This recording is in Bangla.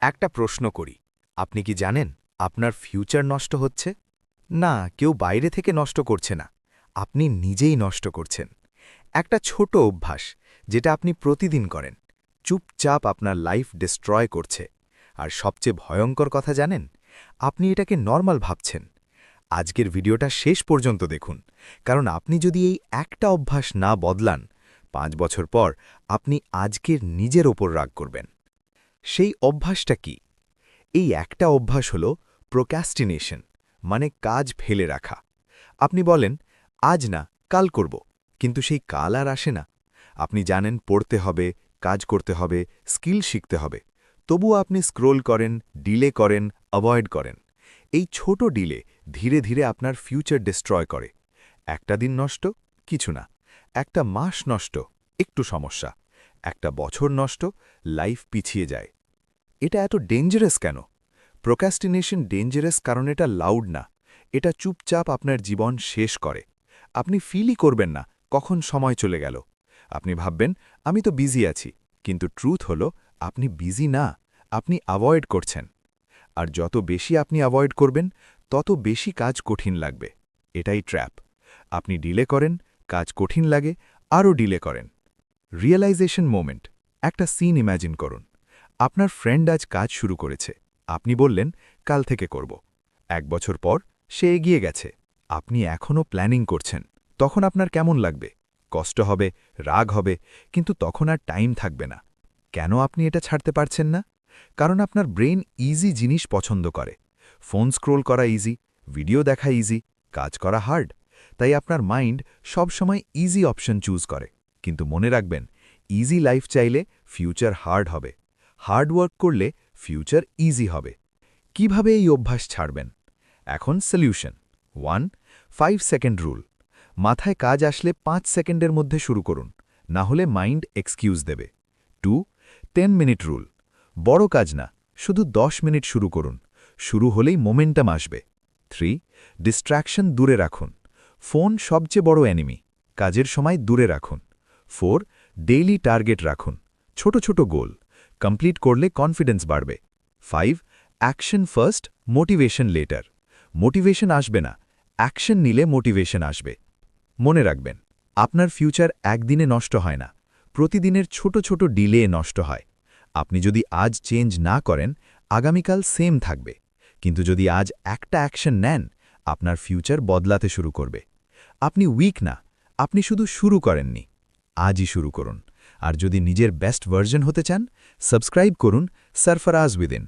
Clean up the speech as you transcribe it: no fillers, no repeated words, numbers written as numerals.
একটা প্রশ্ন করি, আপনি কি জানেন আপনার ফিউচার নষ্ট হচ্ছে? না, কেউ বাইরে থেকে নষ্ট করছে না, আপনি নিজেই নষ্ট করছেন। একটা ছোট অভ্যাস, যেটা আপনি প্রতিদিন করেন, চুপচাপ আপনার লাইফ ডিস্ট্রয় করছে। আর সবচেয়ে ভয়ঙ্কর কথা জানেন, আপনি এটাকে নরমাল ভাবছেন। আজকের ভিডিওটা শেষ পর্যন্ত দেখুন, কারণ আপনি যদি এই একটা অভ্যাস না বদলান, 5 বছর পর আপনি আজকের নিজের ওপর রাগ করবেন। সেই অভ্যাসটা কি? এই একটা অভ্যাস হল প্রোক্রাস্টিনেশন, মানে কাজ ফেলে রাখা। আপনি বলেন, আজ না, কাল করব, কিন্তু সেই কাল আর আসে না। আপনি জানেন পড়তে হবে, কাজ করতে হবে, স্কিল শিখতে হবে, তবুও আপনি স্ক্রোল করেন, ডিলে করেন, অ্যাভয়েড করেন। এই ছোট ডিলে ধীরে ধীরে আপনার ফিউচার ডিস্ট্রয় করে। একটা দিন নষ্ট, কিছু না। একটা মাস নষ্ট, একটু সমস্যা। একটা বছর নষ্ট, লাইফ পিছিয়ে যায়। এটা এত ডেঞ্জারাস কেন? প্রোক্রাস্টিনেশন ডেঞ্জারাস কারণ এটা লাউড না, এটা চুপচাপ আপনার জীবন শেষ করে। আপনি ফিলই করবেন না কখন সময় চলে গেল। আপনি ভাববেন, আমি তো বিজি আছি, কিন্তু ট্রুথ হল আপনি বিজি না, আপনি অ্যাভয়েড করছেন। আর যত বেশি আপনি অ্যাভয়েড করবেন, তত বেশি কাজ কঠিন লাগবে। এটাই ট্র্যাপ। আপনি ডিলে করেন, কাজ কঠিন লাগে, আরও ডিলে করেন। Realisation moment. একটা সিন ইম্যাজিন করুন। আপনার ফ্রেন্ড আজ কাজ শুরু করেছে, আপনি বললেন, কাল থেকে করব। 1 বছর পর সে এগিয়ে গেছে, আপনি এখনও প্ল্যানিং করছেন। তখন আপনার কেমন লাগবে? কষ্ট হবে, রাগ হবে, কিন্তু তখন আর টাইম থাকবে না। কেন আপনি এটা ছাড়তে পারছেন না? কারণ আপনার ব্রেন ইজি জিনিস পছন্দ করে। ফোন স্ক্রোল করা ইজি, ভিডিও দেখা ইজি, কাজ করা হার্ড। তাই আপনার মাইন্ড সবসময় ইজি অপশন চুজ করে। কিন্তু মনে রাখবেন, ইজি লাইফ চাইলে ফিউচার হার্ড হবে। হার্ড ওয়ার্ক করলে ফিউচার ইজি হবে। কিভাবে এই অভ্যাস ছাড়বেন? এখন সলিউশন 1. 5 second rule. মাথায় কাজ আসলে 5 সেকেন্ডের মধ্যে শুরু করুন, না হলে মাইন্ড এক্সকিউজ দেবে। 2. 10 মিনিট রুল। বড় কাজ না, শুধু 10 মিনিট শুরু করুন, শুরু হলেই মোমেন্টাম আসবে। 3. ডিস্ট্র্যাকশন দূরে রাখুন। ফোন সবচেয়ে বড় এনিমি, কাজের সময় দূরে রাখুন। 4. ডেইলি টার্গেট রাখুন, ছোট ছোট গোল, কমপ্লিট করলে কনফিডেন্স বাড়বে। 5. Action first, motivation letter. Motivation আসবে না, অ্যাকশন নিলে মোটিভেশন আসবে। মনে রাখবেন, আপনার ফিউচার একদিনে নষ্ট হয় না, প্রতিদিনের ছোট ছোট ডিলে নষ্ট হয়। আপনি যদি আজ চেঞ্জ না করেন, আগামীকাল সেম থাকবে। কিন্তু যদি আজ একটা অ্যাকশন নেন, আপনার ফিউচার বদলাতে শুরু করবে। আপনি উইক না, আপনি শুধু শুরু করেননি। আজই শুরু করুন। আর যদি নিজের বেস্ট ভার্জন হতে চান, সাবস্ক্রাইব করুন সরফরাজ উইদিন।